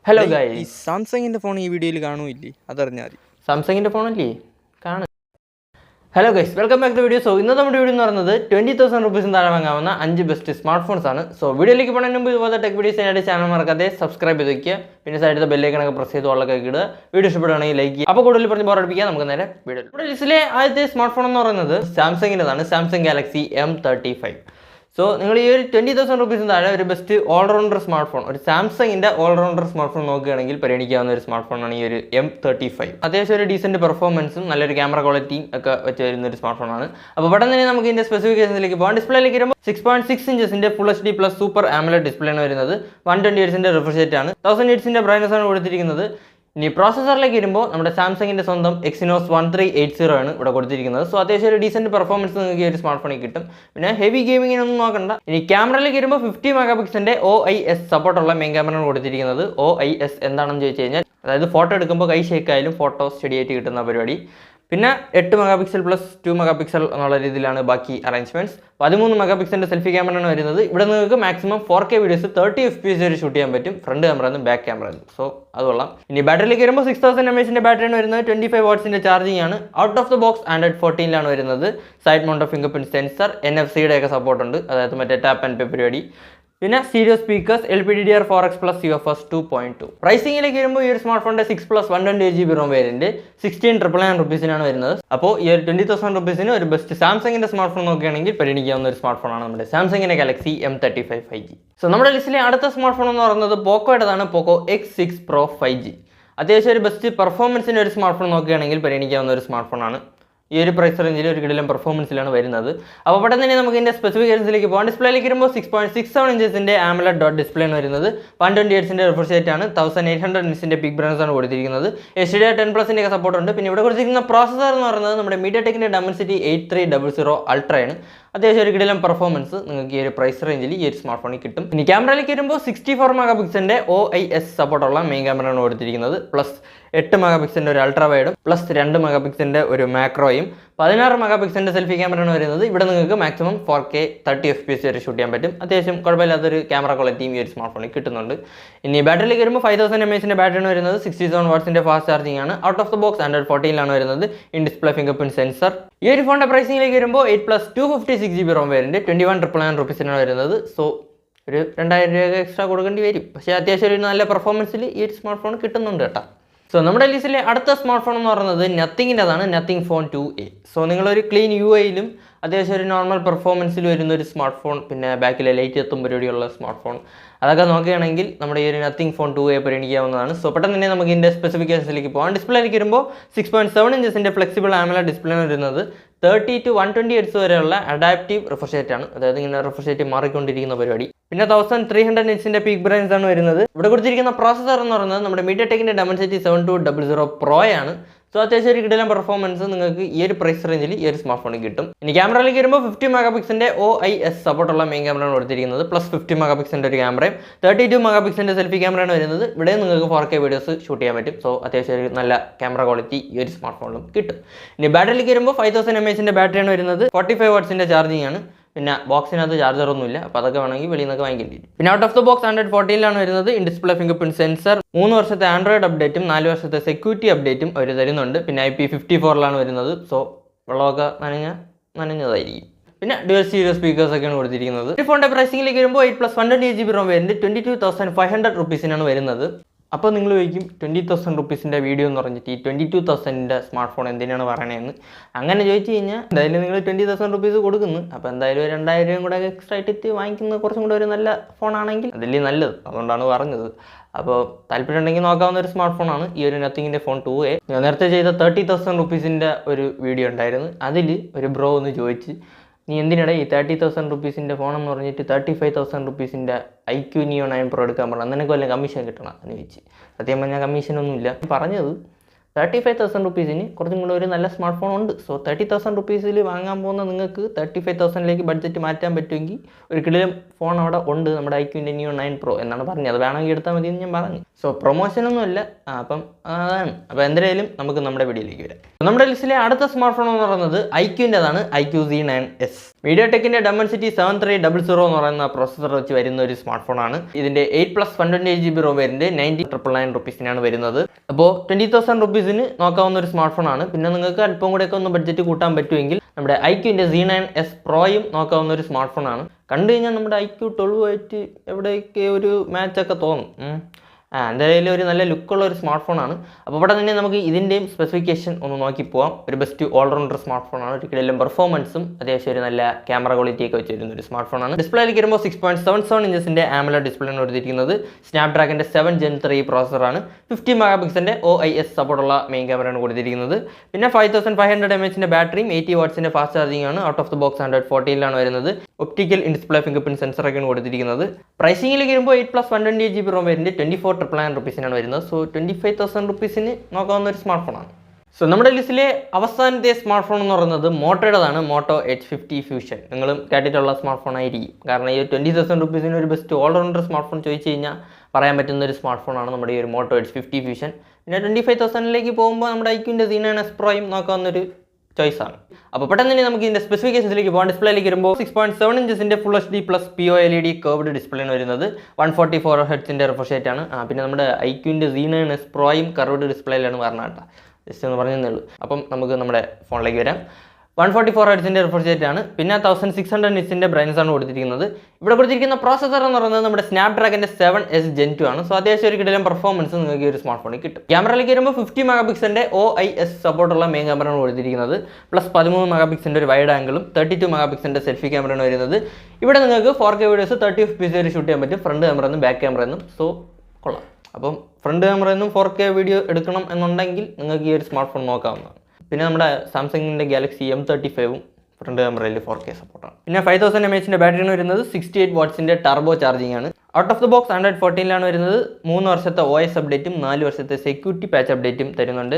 Hello ഈ guys, സാംസങ്ങിന്റെ phone ഈ വീഡിയോയിൽ കാണുമില്ലേ, അതറിഞ്ഞാൽ മതി. സാംസങ്ങിൻ്റെ ഫോണല്ലേ കാണും. Hello guys, welcome back to video. So ഇന്നത്തെ നമ്മുടെ വീഡിയോ എന്ന് പറയുന്നത് 20,000 റുപ്പീസിന് താഴെ വാങ്ങാവുന്ന 5 ബെസ്റ്റ് സ്മാർട്ട് ഫോൺസ് ആണ്. സോ വീഡിയോയിലേക്ക് പോകുന്നതിന് മുമ്പ് ഇതുപോലെ ടെക് വീഡിയോസ് ആയിട്ട് ചാനൽ മറക്കാതെ സബ്സ്ക്രൈബ് ചെയ്ത് വയ്ക്കുക. പിന്നെ സൈഡിൽ ബെല്ലൈക്കണൊക്കെ പ്രസ് ചെയ്ത് ഉള്ളൊക്കെ ഇടുക. വീഡിയോ ഇഷ്ടപ്പെടുകയാണെങ്കിൽ ലൈക്ക് ചെയ്യുക. അപ്പോൾ കൂടുതൽ പറഞ്ഞ് ബോറടിപ്പിക്കുക. നമുക്ക് നേരെ വീഡിയോ. ഇവിടെ ലിസ്റ്റിലെ ആദ്യത്തെ സ്മാർട്ട് ഫോൺ എന്ന് പറയുന്നത് സാംസങ്ങിൻ്റെതാണ്. Samsung Galaxy M35. സോ നിങ്ങൾ ഈ ഒരു 20,000 റുപ്പീസിന് താഴെ ഒരു ബെസ്റ്റ് ഓൾറൗണ്ടർ സ്മാർട്ട് ഫോൺ, ഒരു സാംസങ്ങിൻ്റെ ഓൾറൗണ്ടർ സ്മാർട്ട് ഫോൺ നോക്കുകയാണെങ്കിൽ പരിഗണിക്കാവുന്ന ഒരു സ്മാർട്ട് ഫോണാണ് ഈ ഒരു M35. അത്യാവശ്യം ഒരു ഡീസൻറ്റ് പെർഫോമൻസും നല്ലൊരു ക്യാമറ ക്വാളിറ്റിയും ഒക്കെ വെച്ച് വരുന്ന ഒരു സ്മാർട്ട് ഫോണാണ്. അപ്പോൾ പെട്ടെന്ന് തന്നെ നമുക്ക് ഇതിൻ്റെ സ്പെസിഫിക്കേഷനിലേക്ക് പോകാം. ഡിസ്പ്ലേയിലേക്ക് വരുമ്പോൾ 6.6 ഇഞ്ചസിൻ്റെ full HD plus super AMOLED display ആണ് വരുന്നത്. 120 ഹെർട്സിൻ്റെ റിഫ്രഷ് റേറ്റ് ആണ്. 1000 നിറ്റ്സിൻ്റെ ബ്രൈറ്റ്നസ് ആണ് കൊടുത്തിരിക്കുന്നത്. ഇനി പ്രോസസ്സറിലേക്ക് വരുമ്പോൾ നമ്മുടെ സാംസങ്ങിൻ്റെ സ്വന്തം Exynos 1380 ആണ് ഇവിടെ കൊടുത്തിരിക്കുന്നത്. സോ അത്യാവശ്യം ഒരു ഡീസൻറ്റ് പെർഫോമൻസ് നിങ്ങൾക്ക് ഈ ഒരു സ്മാർട്ട് ഫോണിൽ കിട്ടും. പിന്നെ ഹെവി ഗെയിമിങ്ങിനൊന്നും നോക്കണ്ട. ഇനി ക്യാമറയിലേക്ക് വരുമ്പോൾ 50 മെഗാ പിക്സലിൻ്റെ OIS സപ്പോർട്ടുള്ള മെയിൻ ക്യാമറയാണ് കൊടുത്തിരിക്കുന്നത്. OIS എന്താണെന്ന് ചോദിച്ചു കഴിഞ്ഞാൽ, അതായത് ഫോട്ടോ എടുക്കുമ്പോൾ കൈ ഷേക്കായാലും ഫോട്ടോ സ്റ്റഡി ആയിട്ട് കിട്ടുന്ന പരിപാടി. പിന്നെ 8 mega pixel plus 2 mega pixel എന്നുള്ള രീതിയിലാണ് ബാക്കി അറേഞ്ച്മെൻറ്റ്സ്. 13 മെഗാ പിക്സലിൻ്റെ സെൽഫി ക്യാമറയാണ് വരുന്നത്. ഇവിടെ നിങ്ങൾക്ക് മാക്സിമം 4K വീഡിയോസ് 30 FPS വരെ ഷൂട്ട് ചെയ്യാൻ പറ്റും, front camera back camera. So അത് കൊള്ളാം. ഇനി ബാറ്ററിയിലേക്ക് വരുമ്പോൾ 6000 mAh ബാറ്ററിയാണ് വരുന്നത്. 25 വാട്ട്സിൻ്റെ ചാർജിങ് ആണ്. Out of the box Android 14 വരുന്നത്. Side mount fingerprint sensor, NFC-യുടെ ഒക്കെ സപ്പോർട്ട് ഉണ്ട്, അതായത് മറ്റേ ടാപ്പ് ആൻഡ് പേ പരിപാടി. പിന്നെ stereo speakers, LPDDR4X plus UFS 2.2. പ്രൈസിംഗിലേക്ക് വരുമ്പോൾ ഈ ഒരു സ്മാർട്ട് ഫോണിൻ്റെ 6+ 128GB ROM വേരിയൻറ്റ് 16,999 റുപ്പീസിനാണ് വരുന്നത്. അപ്പോൾ ഈ ഒരു 20,000 റുപ്പീസിന് ഒരു ബെസ്റ്റ് സാംസങ്ങിൻ്റെ സ്മാർട്ട് ഫോൺ നോക്കുകയാണെങ്കിൽ പരിഗണിക്കാവുന്ന ഒരു സ്മാർട്ട് ഫോണാണ് നമ്മുടെ സാംസങ്ങിൻ്റെ ഗാലക്സി M35 5G. സോ നമ്മുടെ ലിസ്റ്റിലെ അടുത്ത സ്മാർട്ട് ഫോൺ എന്ന് പറയുന്നത് പോക്കോയുടേതാണ്. പോക്കോ X6 Pro 5G. അത്യാവശ്യം ഒരു ബെസ്റ്റ് പെർഫോമൻസിൻ്റെ ഒരു സ്മാർട്ട് ഫോൺ നോക്കുകയാണെങ്കിൽ പരിഗണിക്കാവുന്ന ഒരു സ്മാർട്ട് ഫോണാണ്. ഈ ഒരു പ്രൈസ് റേഞ്ചിൽ ഒരു കിടിലം പെർഫോമൻസിലാണ് വരുന്നത്. അപ്പോൾ പെട്ടെന്ന് തന്നെ നമുക്ക് ഇതിൻ്റെ സ്പെസിഫിക്കേഷൻസിലേക്ക് പോകാം. ഡിസ്പ്ലേയിലേക്ക് വരുമ്പോൾ 6.67 ഇഞ്ചസിൻ്റെ AMOLED ഡോട്ട് ഡിസ്പ്ലേ ആണ് വരുന്നത്. 120 ഹെർട്സിൻ്റെ റിഫ്രഷ് റേറ്റ് ആണ്. 1800 നിറ്റ്സിൻ്റെ പീക്ക് ബ്രൈറ്റ്നസ് ആണ് കൊടുത്തിരിക്കുന്നത്. HDR10+ൻ്റെ ഒക്കെ സപ്പോർട്ട് ഉണ്ട്. പിന്നെ ഇവിടെ കൊടുത്തിരിക്കുന്ന പ്രോസസ്സർ എന്ന് പറയുന്നത് നമ്മുടെ MediaTekൻ്റെ Dimensity 8300 Ultra ആണ്. അത്യാവശ്യം ഒരു കിടിലം പെർഫോമൻസ് നിങ്ങൾക്ക് ഈ ഒരു പ്രൈസ് റേഞ്ചിൽ ഈ ഒരു സ്മാർട്ട് ഫോണിൽ കിട്ടും. ഇനി ക്യാമറയിലേക്ക് വരുമ്പോൾ 64 മെഗാ പിക്സലിൻ്റെ OIS സപ്പോർട്ടുള്ള മെയിൻ ക്യാമറയാണ് കൊടുത്തിരിക്കുന്നത്. പ്ലസ് 8 മെഗാ പിക്സലിൻ്റെ ഒരു അൾട്രാ വൈഡും പ്ലസ് 2 മെഗാ പിക്സലിൻ്റെ ഒരു മാക്രോയും 16 മെഗാ പിക്സലിൻ്റെ സെൽഫി ക്യാമറയാണ് വരുന്നത്. ഇവിടെ നിങ്ങൾക്ക് മാക്സിമം 4K 30 FPS വരെ ഷൂട്ട് ചെയ്യാൻ പറ്റും. അത്യാവശ്യം കുഴപ്പമില്ലാത്തൊരു ക്യാമറ ക്വാളിറ്റിയും ഈ ഒരു സ്മാർട്ട് ഫോണിൽ കിട്ടുന്നുണ്ട്. ഇനി ബാറ്ററിയിലേക്ക് വരുമ്പോൾ 5000 mAh ബാറ്ററിയാണ് വരുന്നത്. 67 വാട്ട്സിൻ്റെ ഫാസ്റ്റ് ചാർജിങ് ആണ്. Out of the box Android 14 വരുന്നത്. In display fingerprint sensor. ഈ ഒരു ഫോണിൻ്റെ പ്രൈസിംഗിലേക്ക് വരുമ്പോൾ 8+ 256GB ROM വേരിയൻറ്റ് 21,999 റുപ്പീസിനാണ് വരുന്നത്. സോ ഒരു 2000 രൂപ എക്സ്ട്രാ കൊടുക്കേണ്ടി വരും. പക്ഷേ അത്യാവശ്യം ഒരു നല്ല പെർഫോമൻസിൽ ഈ ഒരു സ്മാർട്ട് ഫോൺ കിട്ടുന്നുണ്ട് കേട്ടോ. സോ നമ്മുടെ ലിസ്റ്റിലെ അടുത്ത സ്മാർട്ട് ഫോൺ എന്ന് പറയുന്നത് നത്തിങ്ങിൻ്റെതാണ്. Nothing phone 2A. സോ നിങ്ങളൊരു ക്ലീൻ UI-യിലും അത്യാവശ്യം ഒരു നോർമൽ പെർഫോമൻസിൽ വരുന്ന ഒരു സ്മാർട്ട് ഫോൺ, പിന്നെ ബാക്കിലെ ലൈറ്റ് എത്തും പരിപാടിയുള്ള സ്മാർട്ട് ഫോൺ, അതൊക്കെ നോക്കുകയാണെങ്കിൽ നമ്മുടെ ഈ ഒരു നത്തിങ് ഫോൺ 2A പരിഗണിക്കാവുന്നതാണ്. സോ പെട്ടെന്ന് തന്നെ നമുക്ക് ഇതിൻ്റെ സ്പെസിഫിക്കേഷൻസിലേക്ക് പോകാം. ഡിസ്പ്ലേയിലേക്ക് വരുമ്പോൾ 6.7 ഇഞ്ചസിൻ്റെ ഫ്ലെക്സിബിൾ AMOLED ഡിസ്പ്ലേ ആണ് വരുന്നത്. 30 to 120 ഹെർട്സ് വരെയുള്ള അഡാപ്റ്റീവ് റിഫ്രഷ് റേറ്റ് ആണ്, അതായത് ഇങ്ങനെ റിഫ്രഷ് റേറ്റ് മാറിക്കൊണ്ടിരിക്കുന്ന പരിപാടി. പിന്നെ 1300 നിറ്റ്സിൻ്റെ പീക്ക് ബ്രൈറ്റ്നസ് ആണ് വരുന്നത്. ഇവിടെ കൊടുത്തിരിക്കുന്ന പ്രോസസ്സർ എന്ന് പറയുന്നത് നമ്മുടെ MediaTekൻ്റെ Dimensity 7200 Pro ആണ്. സോ അത്യാവശ്യം ഒരു കിടിലം പെർഫോമൻസ് നിങ്ങൾക്ക് ഈ ഒരു പ്രൈസ് റേഞ്ചിൽ ഈ ഒരു സ്മാർട്ട് ഫോണിൽ കിട്ടും. ഇനി ക്യാമറയിലേക്ക് വരുമ്പോൾ 50 മെഗാ പിക്സലിൻ്റെ OIS സപ്പോർട്ടുള്ള മെയിൻ ക്യാമറയാണ് കൊടുത്തിരിക്കുന്നത്. പ്ലസ് 50 മെഗാ പിക്സലിൻ്റെ ഒരു ക്യാമറയും 32 മെഗാ പിക്സലിൻ്റെ സെൽഫി ക്യാമറയാണ് വരുന്നത്. ഇവിടെ നിങ്ങൾക്ക് 4K വീഡിയോസ് ഷൂട്ട് ചെയ്യാൻ പറ്റും. സോ അത്യാവശ്യം ഒരു നല്ല ക്യാമറ ക്വാളിറ്റി ഈ ഒരു സ്മാർട്ട് ഫോണിലും കിട്ടും. ഇനി ബാറ്ററിയിലേക്ക് വരുമ്പോൾ 5000 mAh ബാറ്ററിയാണ് വരുന്നത്. 45 വാട്ട്സിൻ്റെ ചാർജിങ് ആണ്. പിന്നെ ബോക്സിനകത്ത് ചാർജറൊന്നുമില്ല, അപ്പോൾ അതൊക്കെ വേണമെങ്കിൽ വെളിയിൽ നിന്നൊക്കെ വാങ്ങിക്കേണ്ടി വരും. പിന്നെ out of the box Android 14 വരുന്നത്. In display fingerprint sensor, 3 വർഷത്തെ ആൻഡ്രോയിഡ് അപ്ഡേറ്റും 4 വർഷത്തെ സെക്യൂരിറ്റി അപ്ഡേറ്റും അവർ തരുന്നുണ്ട്. പിന്നെ IP54 വരുന്നത്. സോ വെള്ളമൊക്കെ നനഞ്ഞതായിരിക്കും. പിന്നെ ഡ്യുവൽ സ്റ്റീരിയോ സ്പീക്കേഴ്സ് ഒക്കെയാണ് കൊടുത്തിരിക്കുന്നത്. ഈ ഫോണിൻ്റെ പ്രൈസിംഗിലേക്ക് വരുമ്പോൾ 8+ 128GB ROM വേരിയൻറ്റ് 22,500 റുപ്പീസിനാണ് വരുന്നത്. അപ്പോൾ നിങ്ങൾ ചോദിക്കും 20,000 റുപ്പീസിൻ്റെ വീഡിയോ എന്ന് പറഞ്ഞിട്ട് ഈ 22,000ൻ്റെ സ്മാർട്ട് ഫോൺ എന്തിനാണ് പറയണതെന്ന്. അങ്ങനെ ചോദിച്ചു കഴിഞ്ഞാൽ എന്തായാലും നിങ്ങൾ 20,000 റുപ്പീസ് കൊടുക്കുന്നു. അപ്പോൾ എന്തായാലും 2000 രൂപയും കൂടെ എക്സ്ട്രാ ഇട്ടിട്ട് വാങ്ങിക്കുന്നത് കുറച്ചും കൂടെ ഒരു നല്ല ഫോണാണെങ്കിൽ അതല്ലേ നല്ലത്. അതുകൊണ്ടാണ് പറഞ്ഞത്. അപ്പോൾ താല്പര്യം ഉണ്ടെങ്കിൽ നോക്കാവുന്ന ഒരു സ്മാർട്ട് ഫോണാണ് ഈ ഒരു നത്തിങ്ങിൻ്റെ ഫോൺ 2A. ഞാൻ നേരത്തെ ചെയ്ത 30,000 റുപ്പീസിൻ്റെ ഒരു വീഡിയോ ഉണ്ടായിരുന്നു. അതിൽ ഒരു ബ്രോ ഒന്ന് ചോദിച്ച്, നീ എന്തിനിടെ ഈ 30,000 റുപ്പീസിൻ്റെ ഫോണെന്ന് പറഞ്ഞിട്ട് 35,000 റുപ്പീസിൻ്റെ IQ Neo 9 Pro എടുക്കാൻ പറഞ്ഞു, നിനക്ക് വല്ല കമ്മീഷൻ കിട്ടണം എന്ന് ചോദിച്ചു. സത്യം പറഞ്ഞാൽ കമ്മീഷനൊന്നുമില്ല പറഞ്ഞത്. 35,000 റുപ്പീസിന് കുറച്ചും കൂടെ ഒരു നല്ല സ്മാർട്ട് ഫോൺ ഉണ്ട്. സോ 30,000 റുപ്പീസിൽ വാങ്ങാൻ പോകുന്ന നിങ്ങൾക്ക് 35,000 ബഡ്ജറ്റ് മാറ്റാൻ പറ്റുമെങ്കിൽ ഒരു കിടിലം ഫോൺ അവിടെ ഉണ്ട്. നമ്മുടെ iQOO Neo 9 Pro എന്നാണ് പറഞ്ഞത്. അത് വേണമെങ്കിൽ എടുത്താൽ മതി എന്ന് ഞാൻ പറഞ്ഞു. സോ പ്രൊമോഷനൊന്നും അല്ല. അപ്പം അതാണ്. അപ്പോൾ എന്തായാലും നമുക്ക് നമ്മുടെ വീഡിയോയിലേക്ക് വരാം. നമ്മുടെ ലിസ്റ്റിലെ അടുത്ത സ്മാർട്ട് ഫോൺ എന്ന് പറയുന്നത് iQOOൻ്റെതാണ്, iQOO Z9s. MediaTekൻ്റെ Dimensity 7300 എന്ന് പറയുന്ന പ്രോസസ്സർ വെച്ച് വരുന്ന ഒരു സ്മാർട്ട് ഫോണാണ്. ഇതിൻ്റെ 8+ 128GB ROM വേരിയന്റ് 90,999 റുപ്പീസിനാണ് വരുന്നത്. അപ്പോൾ 20,000 റുപ്പീസിന് നോക്കാവുന്ന ഒരു സ്മാർട്ട് ഫോണാണ്. പിന്നെ നിങ്ങൾക്ക് അല്പം കൂടെയൊക്കെ ഒന്ന് ബഡ്ജറ്റ് കൂട്ടാൻ പറ്റുമെങ്കിൽ നമ്മുടെ iQOOൻ്റെ Z9s Proയും നോക്കാവുന്ന ഒരു സ്മാർട്ട് ഫോണാണ്. കണ്ടു കഴിഞ്ഞാൽ നമ്മുടെ iQOO 12 ആയിട്ട് എവിടെയൊക്കെ ഒരു മാച്ചൊക്കെ തോന്നും. എന്തായാലും ഒരു നല്ല ലുക്കുള്ള ഒരു സ്മാർട്ട് ഫോണാണ്. അപ്പോൾ ഇവിടെ തന്നെ നമുക്ക് ഇതിൻ്റെയും സ്പെസിഫിക്കേഷൻ ഒന്ന് നോക്കി പോകാം. ഒരു ബെസ്റ്റ് ഓൾറൗണ്ടർ സ്മാർട്ട് ഫോണാണ്. ഒരിക്കലും പെർഫോമൻസും അത്യാവശ്യം ഒരു നല്ല ക്യാമറ ക്വാളിറ്റിയൊക്കെ വെച്ച് വരുന്ന ഒരു സ്മാർട്ട് ഫോണാണ്. ഡിസ്പ്ലേയിലേക്ക് വരുമ്പോൾ 6.77 ഇഞ്ചസിൻ്റെ AMOLED ഡിസ്പ്ലേയാണ് കൊടുത്തിരിക്കുന്നത്. സ്നാപ്ഡ്രാഗൻ്റെ 7 Gen 3 പ്രോസസ്സറാണ്. 50 മെഗാപിക്സലിൻ്റെ OIS സപ്പോർട്ടുള്ള മെയിൻ ക്യാമറയാണ് കൊടുത്തിരിക്കുന്നത്. പിന്നെ 5500 mAh ബാറ്ററിയും 80 വാട്ട്സിൻ്റെ ഫാസ്റ്റ് ചാർജിംഗ് ആണ്. ഔട്ട് ഓഫ് ദ ബോക്സ് 114 വരുന്നത്. Optical in display fingerprint സെൻസറൊക്കെയാണ് കൊടുത്തിരിക്കുന്നത്. പ്രൈസിംഗിലേക്ക് വരുമ്പോൾ 8+ 128GB ROM വേരിയന്റ് 24,999 റുപ്പീസിനാണ് വരുന്നത്. സോ 25,000 റുപ്പീസിന് നോക്കാവുന്ന ഒരു സ്മാർട്ട് ഫോണാണ്. സോ നമ്മുടെ ലിസ്റ്റിലെ അവസാനത്തെ സ്മാർട്ട് ഫോൺ എന്ന് പറയുന്നത് മോട്ടോയുടേതാണ്, മോട്ടോ H50 ഫ്യൂഷൻ. നിങ്ങളും കേട്ടിട്ടുള്ള സ്മാർട്ട് ഫോൺ ആയിരിക്കും. കാരണം ഈ 20,000 റുപ്പീസിന് ഒരു ബെസ്റ്റ് ഓൾറൗണ്ടർ സ്മാർട്ട് ഫോൺ ചോദിച്ചു കഴിഞ്ഞാൽ പറയാൻ പറ്റുന്ന ഒരു സ്മാർട്ട് ഫോണാണ് നമ്മുടെ ഈ ഒരു മോട്ടോ H50 ഫ്യൂഷൻ. പിന്നെ 25,000 പോകുമ്പോൾ നമ്മുടെ iQOOൻ്റെ Z9s Proയും നോക്കാവുന്നൊരു ചോയ്സാണ്. അപ്പോൾ പെട്ടെന്ന് തന്നെ നമുക്ക് ഇതിൻ്റെ സ്പെസിഫിക്കേഷൻസിലേക്ക് പോകാം. ഡിസ്പ്ലേയിലേക്ക് വരുമ്പോൾ 6.7 ഇഞ്ചസിൻ്റെ ഫുൾ HD+ POLED കർവ്ഡ് ഡിസ്പ്ലേയാണ് വരുന്നത്. 144 ഹെർട്സിൻ്റെ റിഫ്രഷ് റേറ്റ് ആണ്. പിന്നെ നമ്മുടെ iQOOൻ്റെ Z9s Proയും കർവ്ഡ് ഡിസ്പ്ലേയിലാണ് പറഞ്ഞത് കേട്ടോ. ജസ്റ്റ് എന്ന് പറഞ്ഞതേ ഉള്ളൂ. അപ്പം നമുക്ക് നമ്മുടെ ഫോണിലേക്ക് വരാം. 144 ഹെർട്സിൻ്റെ റിഫ്രഷ് റേറ്റ് ആണ്. പിന്നെ 1600 നിറ്റ്സിൻ്റെ ബ്രൈറ്റ്നസ് ആണ് കൊടുത്തിരിക്കുന്നത്. ഇവിടെ കൊടുത്തിരിക്കുന്ന പ്രോസസ്സർ എന്ന് പറയുന്നത് നമ്മുടെ സ്നാപ്ഡ്രാഗൻ്റെ 7s Gen 2 ആണ്. സോ അത്യാവശ്യം ഒരു കിടിലം പെർഫോമൻസ് നിങ്ങൾക്ക് ഈ ഒരു സ്മാർട്ട് ഫോണിൽ കിട്ടും. ക്യാമറയിലേക്ക് വരുമ്പോൾ 50 മെഗാപിക്സലിൻ്റെ OIS സപ്പോർട്ടുള്ള മെയിൻ ക്യാമറയാണ് കൊടുത്തിരിക്കുന്നത്. പ്ലസ് 13 മെഗാപിക്സലിൻ്റെ ഒരു വൈഡ് ആംഗിളും 32 മെഗാപിക്സലിൻ്റെ സെൽഫി ക്യാമറയാണ് വരുന്നത്. ഇവിടെ നിങ്ങൾക്ക് 4K വീഡിയോസ് 30 FPS വരെ ഷൂട്ട് ചെയ്യാൻ പറ്റും, ഫ്രണ്ട് ക്യാമറ എന്നും ബാക്ക് ക്യാമറ എന്നും. സോ കൊള്ളാം. അപ്പം ഫ്രണ്ട് ക്യാമറ എന്നും 4K വീഡിയോ എടുക്കണം എന്നുണ്ടെങ്കിൽ നിങ്ങൾക്ക് ഈ ഒരു സ്മാർട്ട് ഫോൺ നോക്കാവുന്നതാണ്. പിന്നെ നമ്മുടെ സാംസങ്ങിൻ്റെ Galaxy M35 ഫ്രണ്ട് ക്യാമറയിൽ 4K സപ്പോർട്ടാണ്. പിന്നെ 5000 mAh ബാറ്ററിയാണ് വരുന്നത്. 68 വാട്ട്സിൻ്റെ ടർബോ ചാർജിംഗ് ആണ്. ഔട്ട് ഓഫ് ദ ബോക്സ് 114 വരുന്നത്. 3 വർഷത്തെ OS അപ്ഡേറ്റും 4 വർഷത്തെ സെക്യൂരിറ്റി പാച്ച് അപ്ഡേറ്റും തരുന്നുണ്ട്.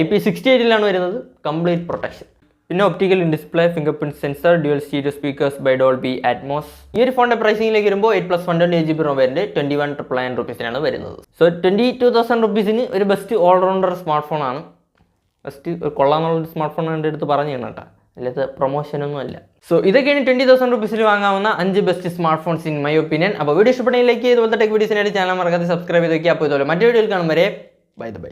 IP68 വരുന്നത്. Complete protection. പിന്നെ optical in display fingerprint sensor, dual stereo speakers by Dolby Atmos. ഈ ഒരു ഫോണിന്റെ പ്രൈസിംഗിലേക്ക് വരുമ്പോൾ 8+ 128GB ROM വേരിയന്റ് 21,999 റുപ്പീസിനാണ് വരുന്നത്. സോ 22,000 റുപ്പീസിന് ഒരു ബെസ്റ്റ് ഓൾറൗണ്ടർ സ്മാർട്ട് ഫോണാണ്. ബെസ്റ്റ് കൊള്ളാമെന്നുള്ളൊരു സ്മാർട്ട് ഫോൺ എൻ്റെ അടുത്ത് പറഞ്ഞു കേട്ടോ, അല്ലാത്ത പ്രൊമോഷനൊന്നും അല്ല. സോ ഇതൊക്കെയാണ് 20,000 റുപ്പീസിൽ വാങ്ങാവുന്ന 5 best smart phones in my opinion. അപ്പോൾ വീഡിയോ ഇഷ്ടപ്പെടുന്നതിലേക്ക് ഇതുപോലത്തെ ടെക് വീഡിയോസിനായിട്ട് ചാനൽ മറക്കാതെ സബ്സ്ക്രൈബ് ചെയ്ത് വയ്ക്കുക. അപ്പോൾ ഇതുപോലെ മറ്റു വീഡിയോയിൽ കാണും വരെ ബൈ.